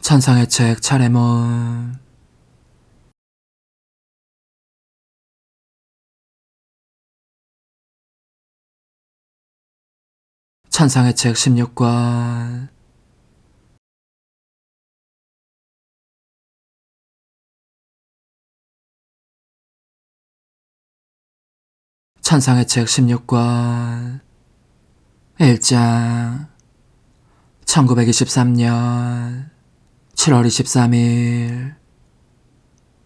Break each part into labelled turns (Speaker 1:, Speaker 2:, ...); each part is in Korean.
Speaker 1: 천상의 책 차례몬. 천상의 책 16권. 천상의 책 16권 1장 1923년 7월 23일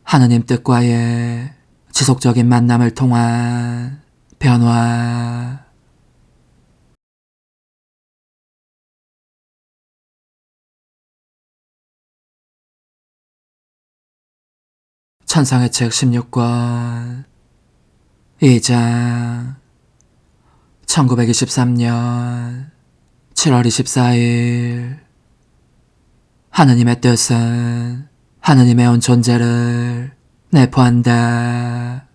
Speaker 1: 하느님 뜻과의 지속적인 만남을 통한 변화. 천상의 책 16권 2장 1923년 7월 24일 하느님의 뜻은 하느님의 온 존재를 내포한다.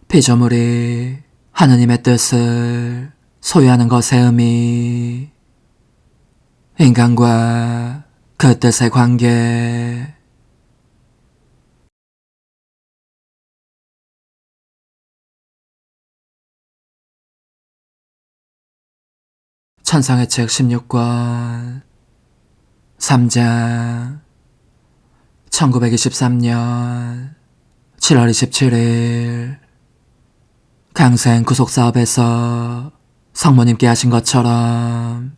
Speaker 1: 피조물이 하느님의 뜻을 소유하는 것의 의미, 인간과 그 뜻의 관계. 천상의 책 16권 3장 1923년 7월 27일 강생 구속사업에서 성모님께 하신 것처럼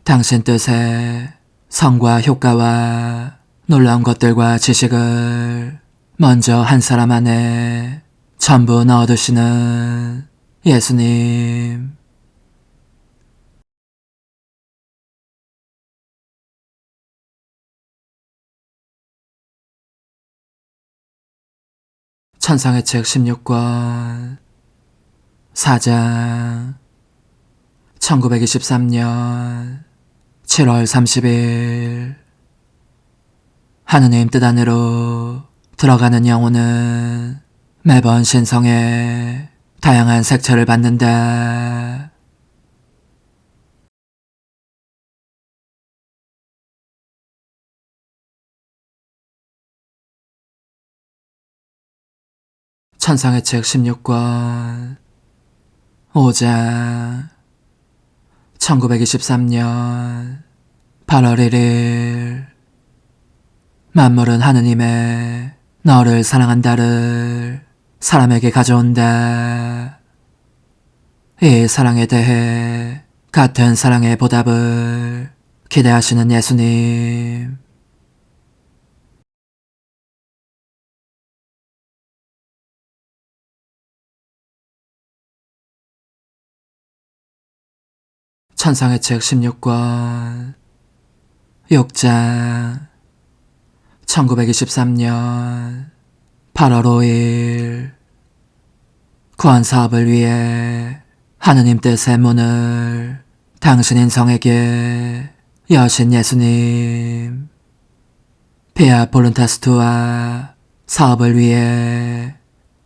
Speaker 1: 당신 뜻의 성과 효과와 놀라운 것들과 지식을 먼저 한 사람 안에 전부 넣어두시는 예수님. 천상의 책 16권 4장 1923년 7월 30일 하느님 뜻 안으로 들어가는 영혼은 매번 신성의 다양한 색채를 받는다. 천상의 책 16권 5장 1923년 8월 1일 만물은 하느님의 너를 사랑한다를 사람에게 가져온다. 이 사랑에 대해 같은 사랑의 보답을 기대하시는 예수님. 천상의 책 16권 6장 1923년 8월 5일 구원사업을 위해 하느님 뜻의 문을 당신 인성에게 여신 예수님. 비아 볼룬타스투와 사업을 위해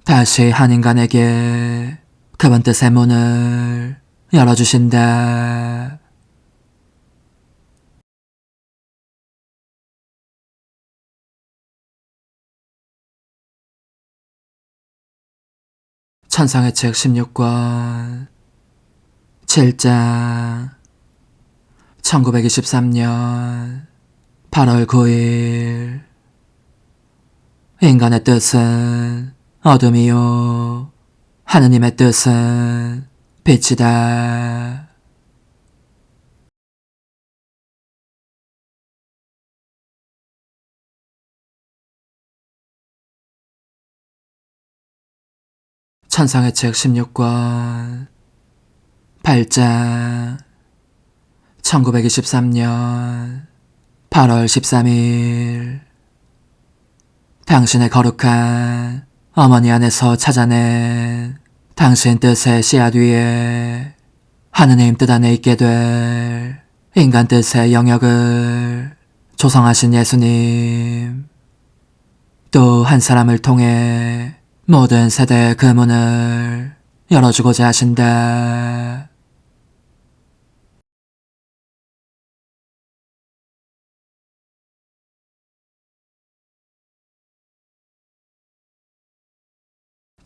Speaker 1: 다시 한 인간에게 그분 뜻의 문을 열어주신다. 천상의 책 16권 7장 1923년 8월 9일 인간의 뜻은 어둠이요 하느님의 뜻은 빛이다. 천상의 책 16권 8장 1923년 8월 13일 당신의 거룩한 어머니 안에서 찾아낸 당신 뜻의 씨앗 위에 하느님 뜻 안에 있게 될 인간 뜻의 영역을 조성하신 예수님. 또 한 사람을 통해 모든 세대의 그 문을 열어주고자 하신다.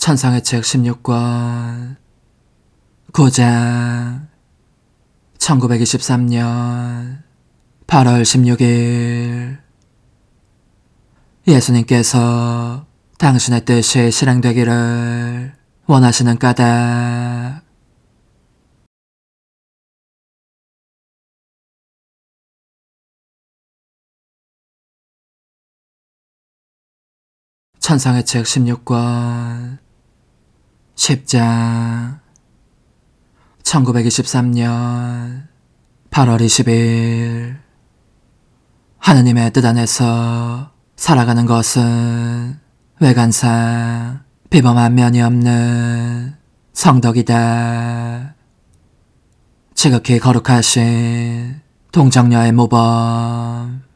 Speaker 1: 천상의 책 16권 9장 1923년 8월 16일 예수님께서 당신의 뜻이 실행되기를 원하시는 까닭. 천상의 책 16권 10장 1923년 8월 20일 하느님의 뜻 안에서 살아가는 것은 외관상 비범한 면이 없는 성덕이다. 지극히 거룩하신 동정녀의 모범.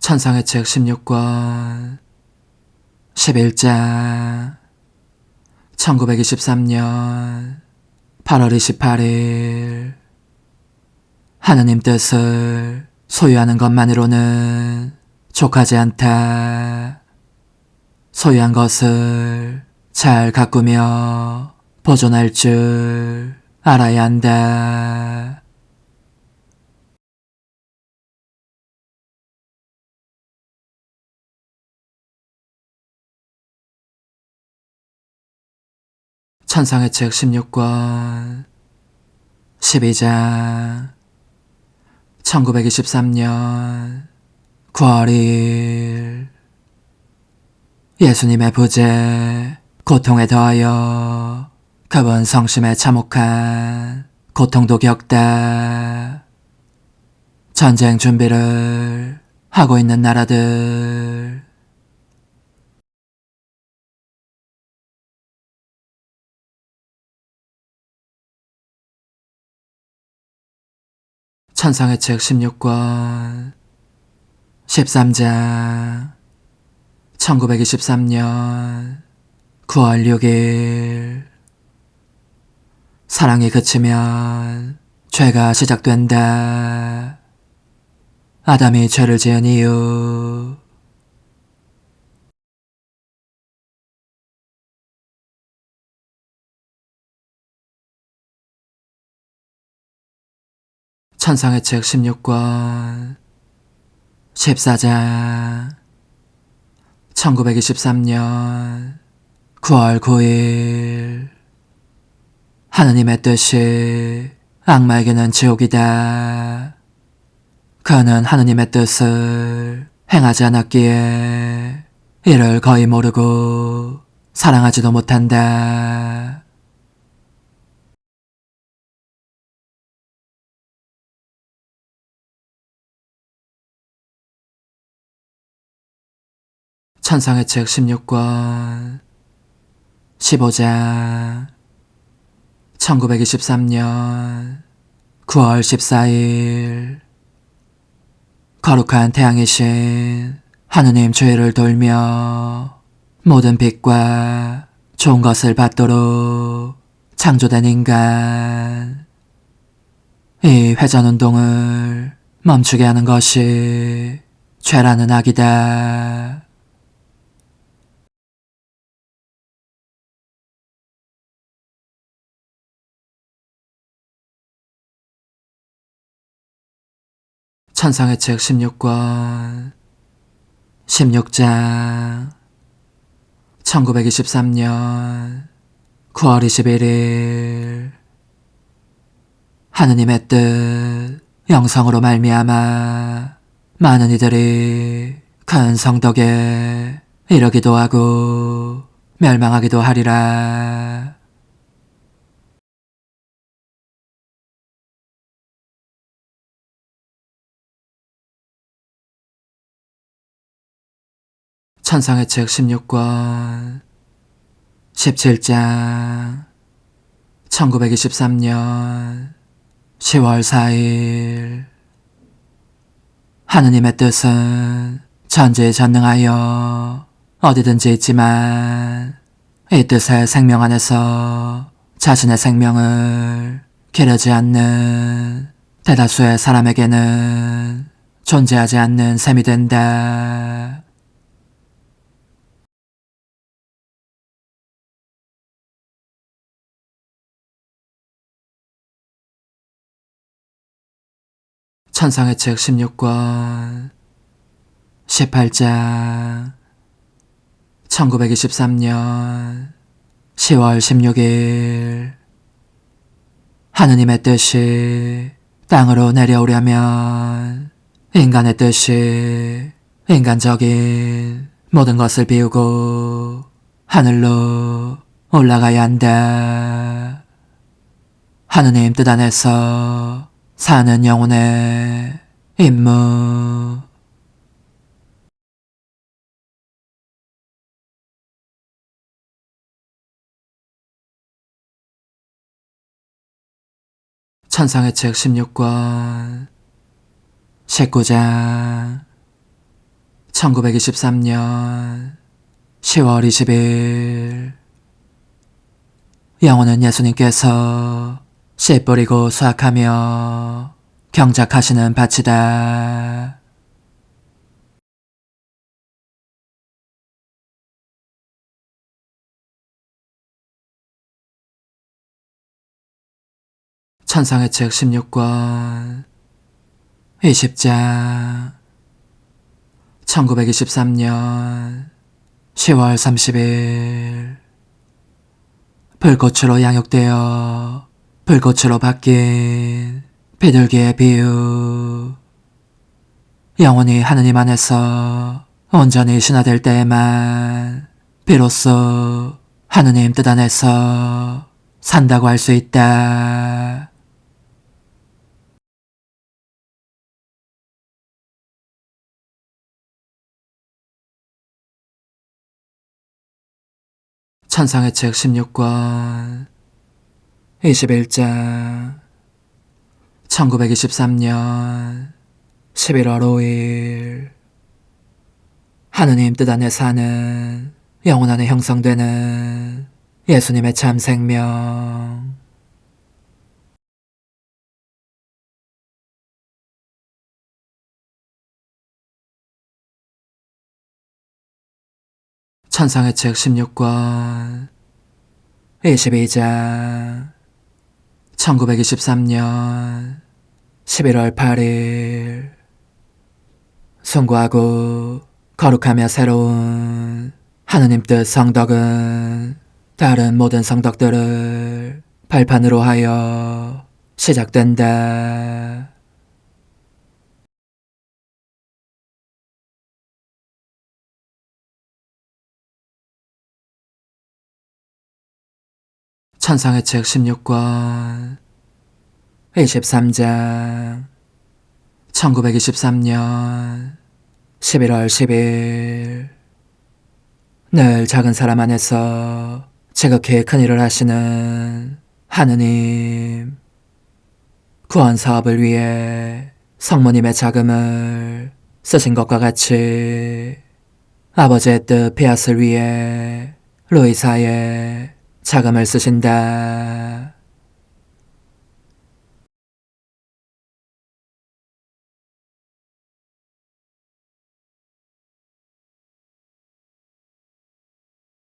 Speaker 1: 천상의 책 16권 11장 1923년 8월 28일 하느님 뜻을 소유하는 것만으로는 족하지 않다. 소유한 것을 잘 가꾸며 보존할 줄 알아야 한다. 천상의 책 16권 12장 1923년 9월 2일 예수님의 부재 고통에 더하여 그분 성심에 참혹한 고통도 겪다. 전쟁 준비를 하고 있는 나라들. 천상의 책 16권 13장 1923년 9월 6일 사랑이 그치면 죄가 시작된다. 아담이 죄를 지은 이유. 천상의 책 16권 14장 1923년 9월 9일 하느님의 뜻이 악마에게는 지옥이다. 그는 하느님의 뜻을 행하지 않았기에 이를 거의 모르고 사랑하지도 못한다. 천상의 책 16권 15장 1923년 9월 14일 거룩한 태양이신 하느님 주위를 돌며 모든 빛과 좋은 것을 받도록 창조된 인간. 이 회전운동을 멈추게 하는 것이 죄라는 악이다. 천상의 책 16권 16장 1923년 9월 21일 하느님의 뜻 영성으로 말미암아 많은 이들이 큰 성덕에 이르기도 하고 멸망하기도 하리라. 천상의 책 16권 17장 1923년 10월 4일 하느님의 뜻은 전지전능하여 어디든지 있지만 이 뜻의 생명 안에서 자신의 생명을 기르지 않는 대다수의 사람에게는 존재하지 않는 셈이 된다. 천상의 책 16권 18장 1923년 10월 16일 하느님의 뜻이 땅으로 내려오려면 인간의 뜻이 인간적인 모든 것을 비우고 하늘로 올라가야 한다. 하느님 뜻 안에서 사는 영혼의 임무. 천상의 책 16권 19장 1923년 10월 20일 영혼은 예수님께서 씨 뿌리고 수확하며 경작하시는 밭이다. 천상의 책 16권 20장 1923년 10월 30일 불꽃으로 양육되어 불꽃으로 바뀐 비둘기의 비유. 영혼이 하느님 안에서 온전히 신화될 때에만 비로소 하느님 뜻 안에서 산다고 할 수 있다. 천상의 책 16권 21장 1923년 11월 5일 하느님 뜻 안에 사는 영혼 안에 형성되는 예수님의 참 생명. 천상의 책 16권 22장 1923년 11월 8일 숭고하고 거룩하며 새로운 하느님 뜻 성덕은 다른 모든 성덕들을 발판으로 하여 시작된다. 천상의 책 16권 23장 1923년 11월 10일 늘 작은 사람 안에서 지극히 큰 일을 하시는 하느님. 구원 사업을 위해 성모님의 자금을 쓰신 것과 같이 아버지의 뜻 폐앗을 위해 루이사의 자금을 쓰신다.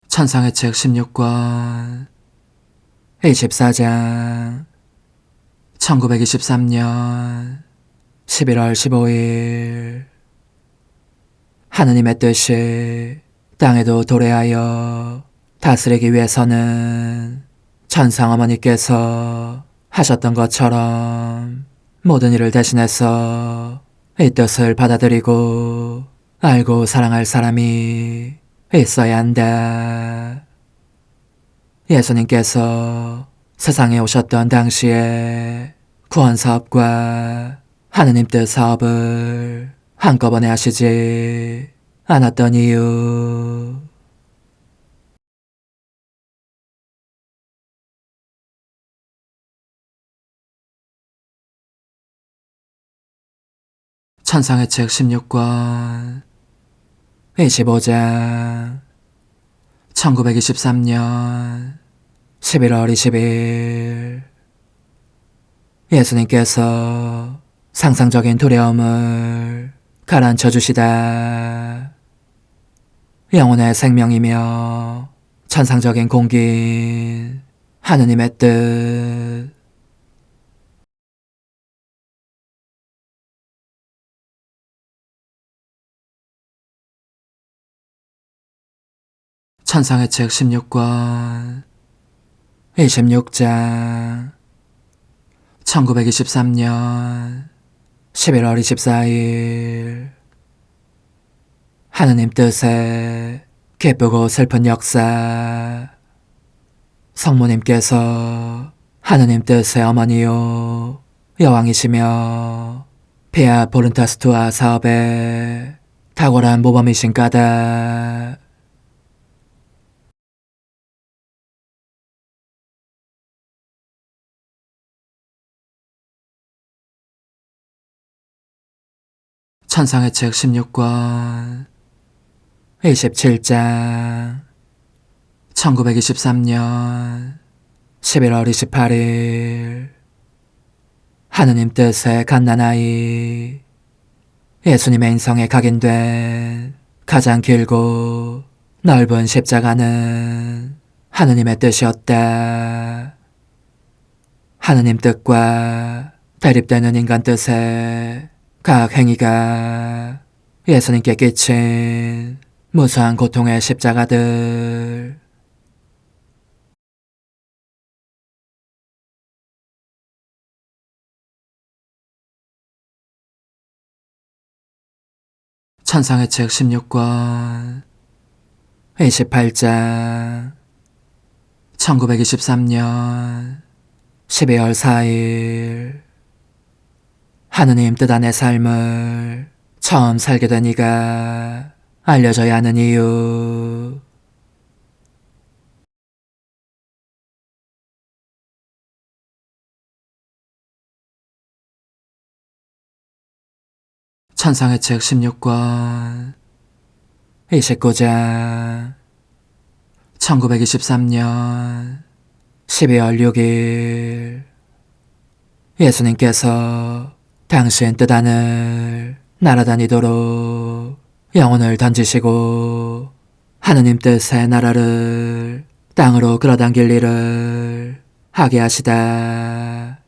Speaker 1: 천상의 책 16권 24장 1923년 11월 15일 하느님의 뜻이 땅에도 도래하여 다스리기 위해서는 천상 어머니께서 하셨던 것처럼 모든 일을 대신해서 이 뜻을 받아들이고 알고 사랑할 사람이 있어야 한다. 예수님께서 세상에 오셨던 당시에 구원 사업과 하느님 뜻 사업을 한꺼번에 하시지 않았던 이유. 천상의 책 16권 25장 1923년 11월 20일 예수님께서 상상적인 두려움을 가라앉혀 주시다. 영혼의 생명이며 천상적인 공기인 하느님의 뜻. 천상의 책 16권 26장 1923년 11월 24일 하느님 뜻에 기쁘고 슬픈 역사. 성모님께서 하느님 뜻의 어머니요 여왕이시며 피아 보른타스투아 사업에 탁월한 모범이신 까닭. 천상의 책 16권 27장 1923년 11월 28일 하느님 뜻에 갓난아이. 예수님의 인성에 각인된 가장 길고 넓은 십자가는 하느님의 뜻이었다. 하느님 뜻과 대립되는 인간 뜻의 각 행위가 예수님께 끼친 무수한 고통의 십자가들. 천상의 책 16권 28장 1923년 12월 4일 하느님 뜻 안의 삶을 처음 살게 된 이가 알려져야 하는 이유. 천상의 책 16권 29장 1923년 12월 6일 예수님께서 당신 뜻 안을 날아다니도록 영혼을 던지시고 하느님 뜻의 나라를 땅으로 끌어당길 일을 하게 하시다.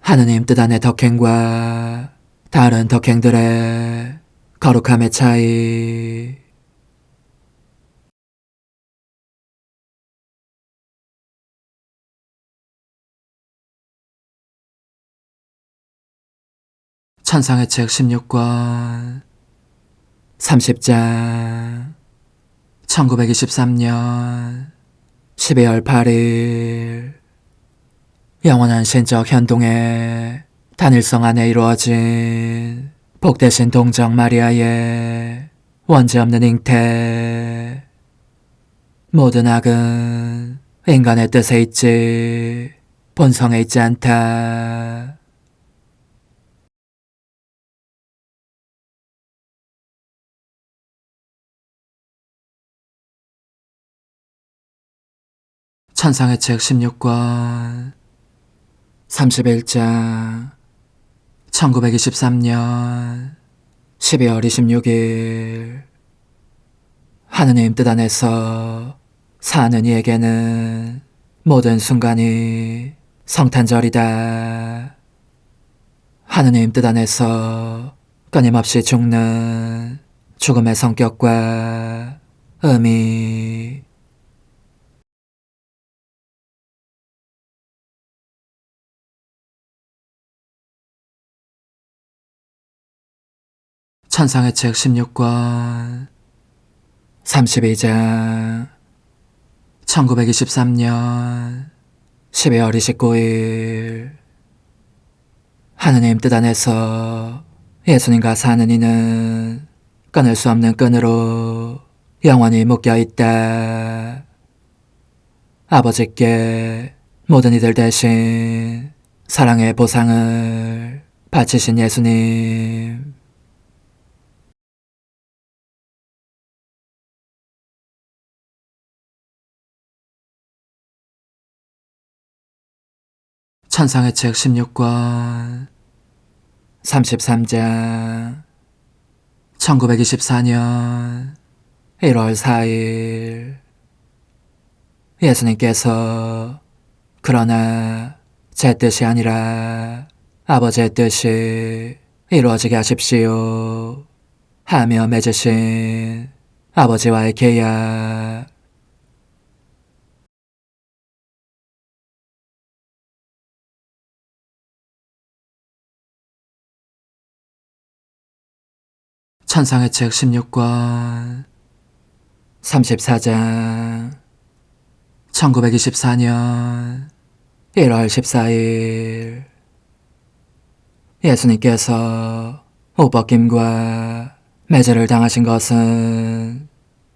Speaker 1: 하느님 뜻 안의 덕행과 다른 덕행들의 거룩함의 차이. 천상의 책 16권 30장 1923년 12월 8일 영원한 신적 현동의 단일성 안에 이루어진 복되신 동정 마리아의 원죄없는 잉태. 모든 악은 인간의 뜻에 있지 본성에 있지 않다. 천상의 책 16권 31장 1923년 12월 26일 하느님 뜻 안에서 사는 이에게는 모든 순간이 성탄절이다. 하느님 뜻 안에서 끊임없이 죽는 죽음의 성격과 의미. 천상의 책 16권 32장 1923년 12월 29일 하느님 뜻 안에서 예수님과 사는 이는 끊을 수 없는 끈으로 영원히 묶여있다. 아버지께 모든 이들 대신 사랑의 보상을 바치신 예수님. 천상의 책 16권 33장 1924년 1월 4일 예수님께서 그러나 제 뜻이 아니라 아버지의 뜻이 이루어지게 하십시오 하며 맺으신 아버지와의 계약. 천상의 책 16권 34장 1924년 1월 14일 예수님께서 옷 벗김과 매질을 당하신 것은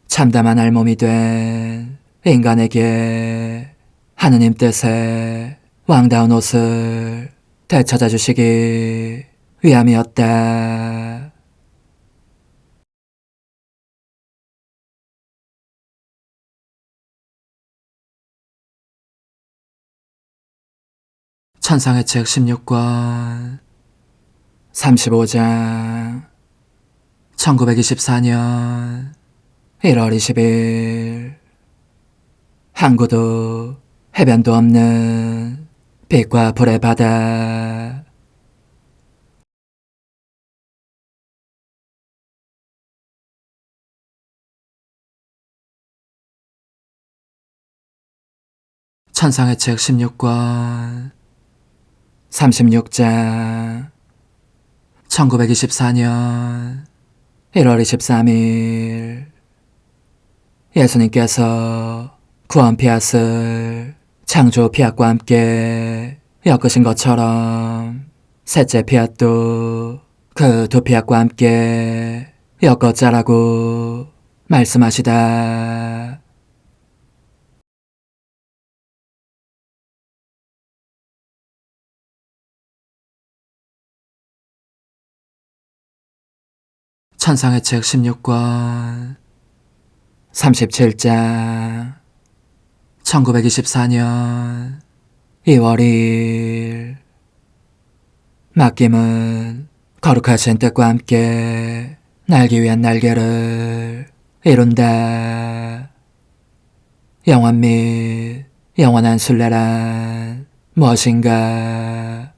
Speaker 1: 참담한 알몸이 된 인간에게 하느님 뜻에 왕다운 옷을 되찾아 주시기 위함이었다. 천상의 책 16권 35장 1924년 1월 20일 항구도 해변도 없는 빛과 불의 바다. 천상의 책 16권 36장 1924년 1월 23일 예수님께서 구원 피앗을 창조 피앗과 함께 엮으신 것처럼 셋째 피앗도 그 두 피앗과 함께 엮어 짜라고 말씀하시다. 천상의 책 16권 37장 1924년 2월 2일 맡김은 거룩하신 뜻과 함께 날기 위한 날개를 이룬다. 영원 및 영원한 순례란 무엇인가?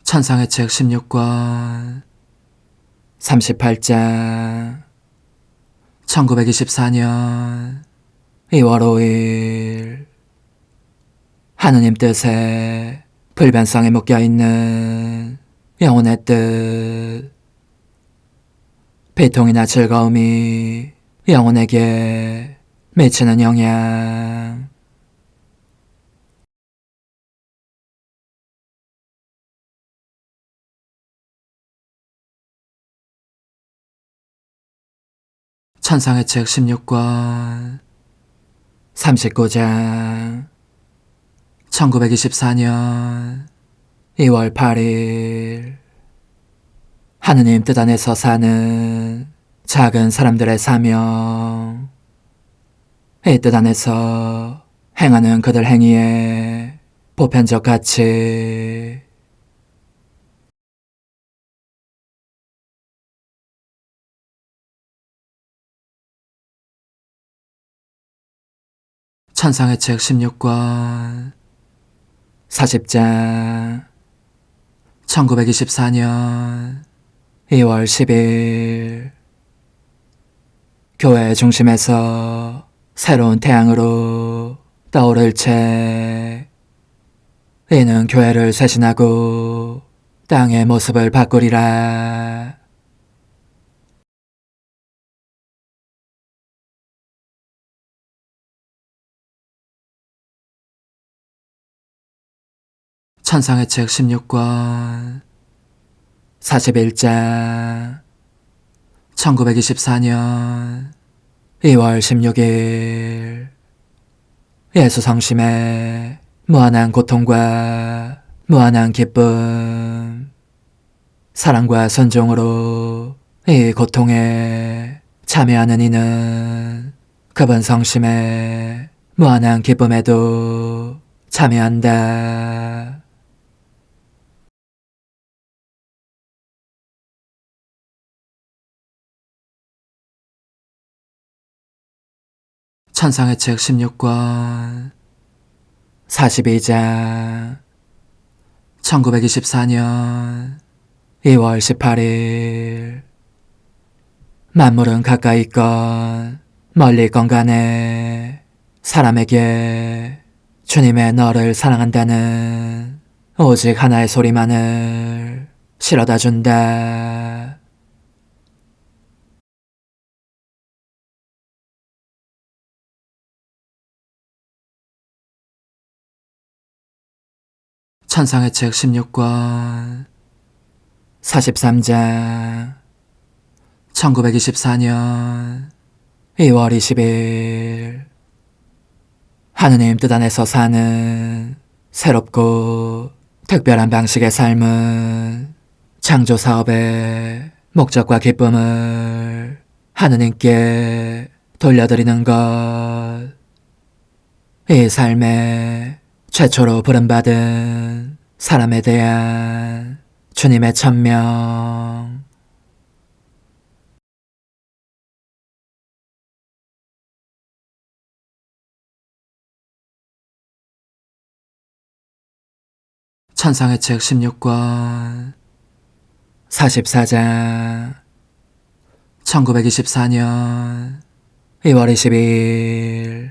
Speaker 1: 천상의 책 16권 38장 1924년 2월 5일 하느님 뜻에 불변성에 묶여있는 영혼의 뜻. 비통이나 즐거움이 영혼에게 미치는 영향. 천상의 책 16권 39장 1924년 2월 8일 하느님 뜻 안에서 사는 작은 사람들의 사명. 이 뜻 안에서 행하는 그들 행위의 보편적 가치. 천상의 책 16권 40장 1924년 2월 10일 교회 중심에서 새로운 태양으로 떠오를 책. 이는 교회를 쇄신하고 땅의 모습을 바꾸리라. 천상의 책 16권 41장 1924년 2월 16일 예수 성심에 무한한 고통과 무한한 기쁨, 사랑과 순종으로 이 고통에 참여하는 이는 그분 성심에 무한한 기쁨에도 참여한다. 천상의 책 16권 42장 1924년 2월 18일 만물은 가까이 있건 멀리 있건 간에 사람에게 주님의 너를 사랑한다는 오직 하나의 소리만을 실어다 준다. 천상의 책 16권 43장 1924년 2월 20일 하느님 뜻 안에서 사는 새롭고 특별한 방식의 삶은 창조 사업의 목적과 기쁨을 하느님께 돌려드리는 것. 이 삶에 최초로 부름받은 사람에 대한 주님의 천명. 천상의 책 16권 44장 1924년 2월 22일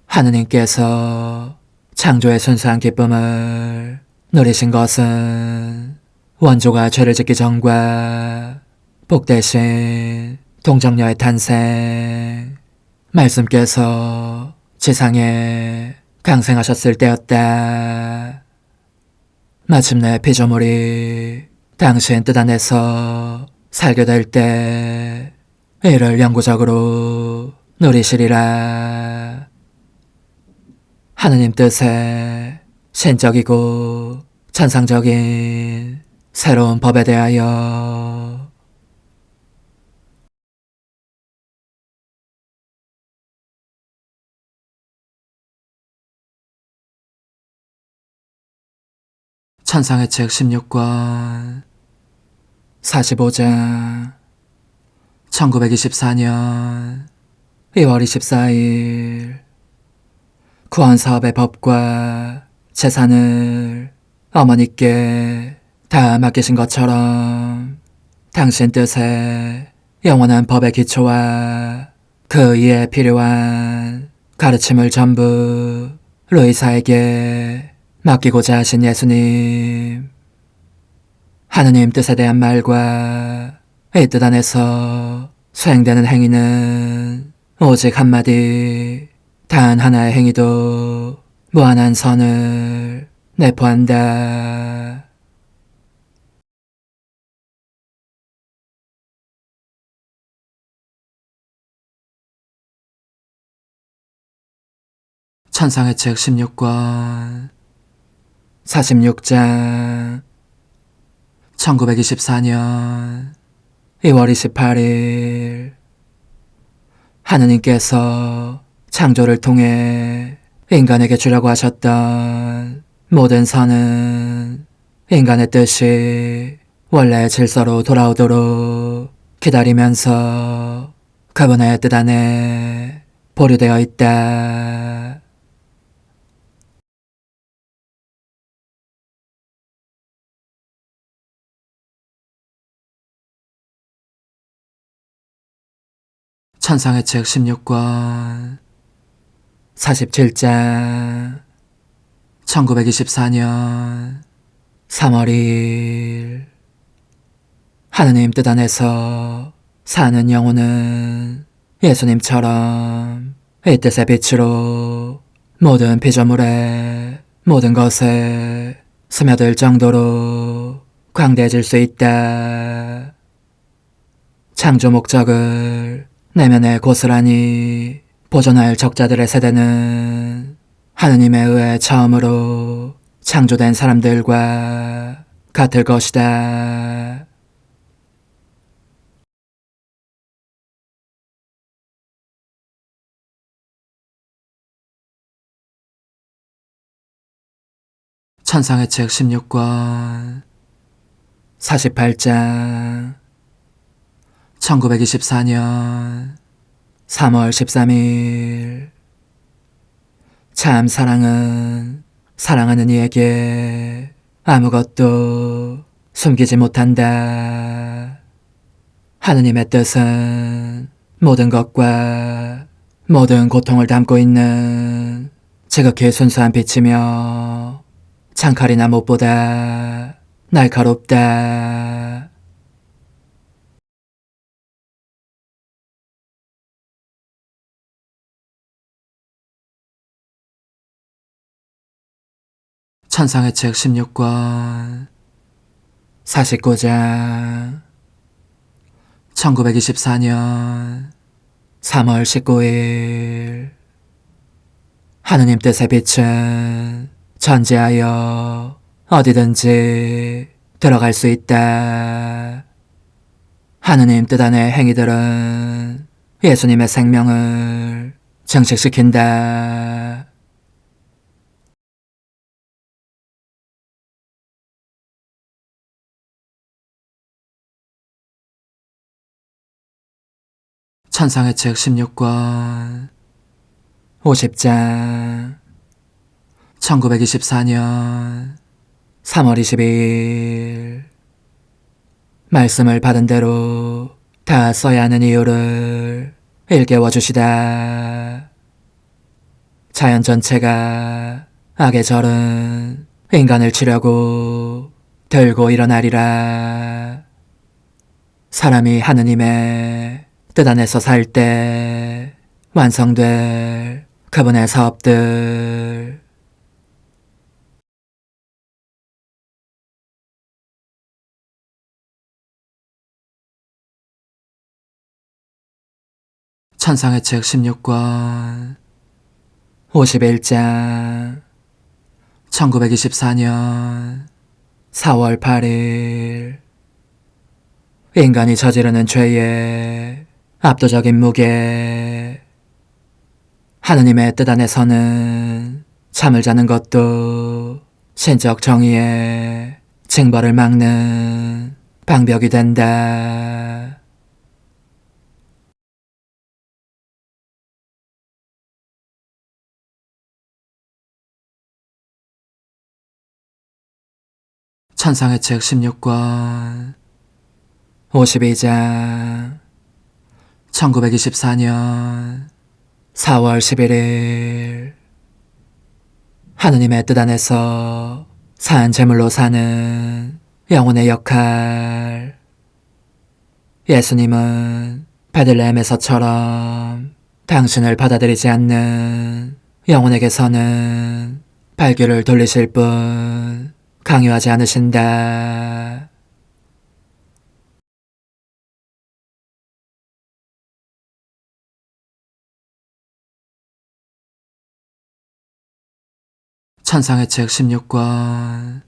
Speaker 1: 하느님께서 창조의 순수한 기쁨을 누리신 것은 원조가 죄를 짓기 전과 복되신 동정녀의 탄생, 말씀께서 지상에 강생하셨을 때였다. 마침내 피조물이 당신 뜻 안에서 살게 될 때 이를 영구적으로 누리시리라. 하느님 뜻에 신적이고 천상적인 새로운 법에 대하여 천상의 책 16권 45장 1924년 2월 24일 구원사업의 법과 재산을 어머니께 다 맡기신 것처럼 당신 뜻에 영원한 법의 기초와 그 이에 필요한 가르침을 전부 루이사에게 맡기고자 하신 예수님. 하느님 뜻에 대한 말과 이 뜻 안에서 수행되는 행위는 오직 한마디 단 하나의 행위도 무한한 선을 내포한다. 천상의 책 16권 46장 1924년 2월 28일 하느님께서 창조를 통해 인간에게 주려고 하셨던 모든 선은 인간의 뜻이 원래의 질서로 돌아오도록 기다리면서 그분의 뜻 안에 보류되어 있다. 천상의 책 16권 47장 1924년 3월 2일 하느님 뜻 안에서 사는 영혼은 예수님처럼 이 뜻의 빛으로 모든 피조물의 모든 것에 스며들 정도로 광대해질 수 있다. 창조 목적을 내면에 고스란히 보존할 적자들의 세대는 하느님에 의해 처음으로 창조된 사람들과 같을 것이다. 천상의 책 16권 48장 1924년 3월 13일 참 사랑은 사랑하는 이에게 아무것도 숨기지 못한다. 하느님의 뜻은 모든 것과 모든 고통을 담고 있는 지극히 순수한 빛이며 창칼이나 못보다 날카롭다. 천상의 책 16권 49장 1924년 3월 19일 하느님 뜻의 빛은 전지하여 어디든지 들어갈 수 있다. 하느님 뜻 안의 행위들은 예수님의 생명을 증식시킨다. 천상의 책 16권 50장 1924년 3월 22일 말씀을 받은 대로 다 써야 하는 이유를 일깨워 주시다. 자연 전체가 악의 절은 인간을 치려고 들고 일어나리라. 사람이 하느님의 뜻 안에서 살 때 완성될 그분의 사업들. 천상의 책 16권 51장 1924년 4월 8일 인간이 저지르는 죄의 압도적인 무게. 하느님의 뜻 안에서는 잠을 자는 것도 신적 정의의 징벌을 막는 방벽이 된다. 천상의 책 16권 52장 1924년 4월 11일 하느님의 뜻 안에서 산 제물로 사는 영혼의 역할. 예수님은 베들레헴에서처럼 당신을 받아들이지 않는 영혼에게서는 발길을 돌리실 뿐 강요하지 않으신다. 천상의 책 16권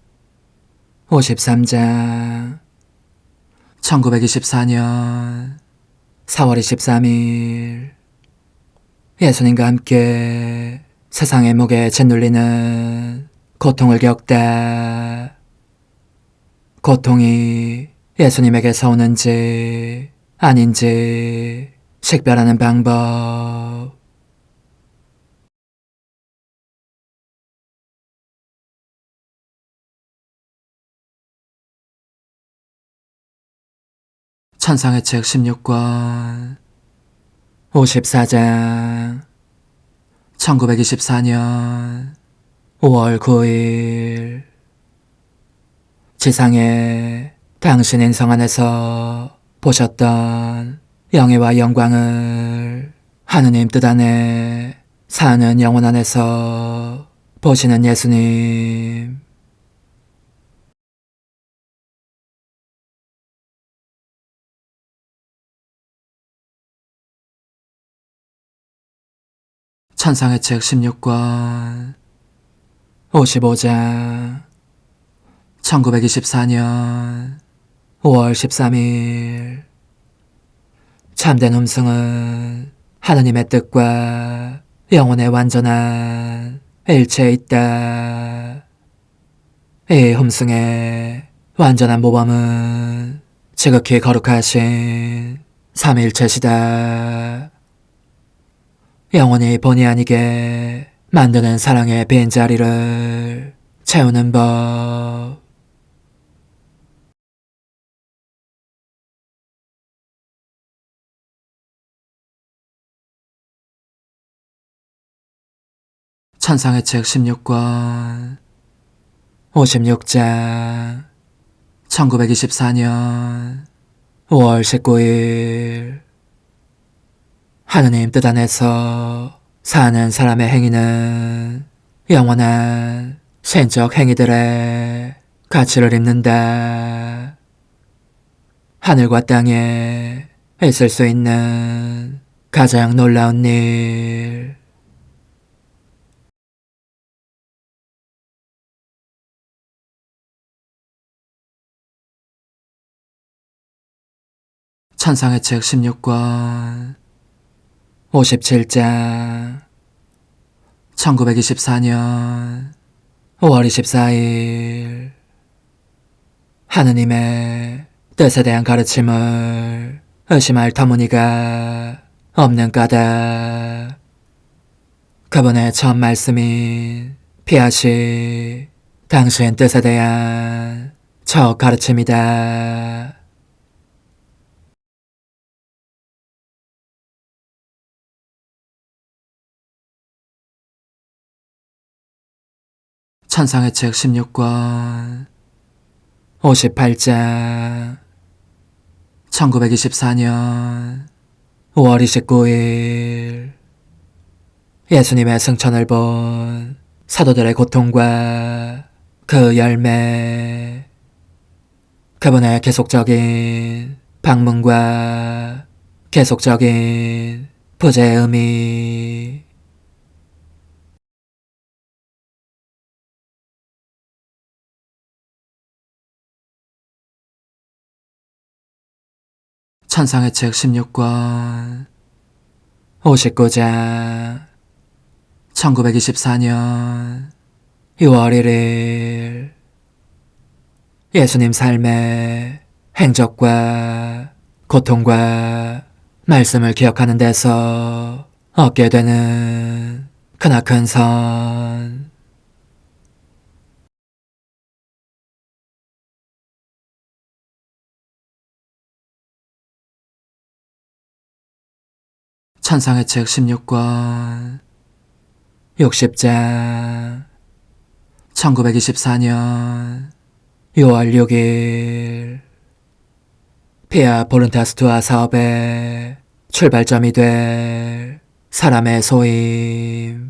Speaker 1: 53장 1924년 4월 23일 예수님과 함께 세상의 무게에 짓눌리는 고통을 겪다. 고통이 예수님에게서 오는지 아닌지 식별하는 방법. 천상의 책 16권 54장 1924년 5월 9일 지상에 당신 인성 안에서 보셨던 영예와 영광을 하느님 뜻 안에 사는 영혼 안에서 보시는 예수님. 천상의 책 16권 55장 1924년 5월 13일 참된 음성은 하느님의 뜻과 영혼의 완전한 일체에 있다. 이 흠승의 완전한 모범은 지극히 거룩하신 삼일체시다. 영원히 본의 아니게 만드는 사랑의 빈자리를 채우는 법. 천상의 책 16권 56장 1924년 5월 19일 하느님 뜻 안에서 사는 사람의 행위는 영원한 신적 행위들의 가치를 입는다. 하늘과 땅에 있을 수 있는 가장 놀라운 일. 천상의 책 16권 57장 1924년 5월 24일 하느님의 뜻에 대한 가르침을 의심할 터무니가 없는 까닭. 그분의 첫 말씀인 피하시 당신 뜻에 대한 첫 가르침이다. 천상의 책 16권 58장 1924년 5월 29일 예수님의 승천을 본 사도들의 고통과 그 열매. 그분의 계속적인 방문과 계속적인 부재의 의미. 천상의 책 16권 59장 1924년 6월 1일 예수님 삶의 행적과 고통과 말씀을 기억하는 데서 얻게 되는 크나큰 선. 천상의 책 16권 60장 1924년 6월 6일 피아 보른타스투아 사업의 출발점이 될 사람의 소임.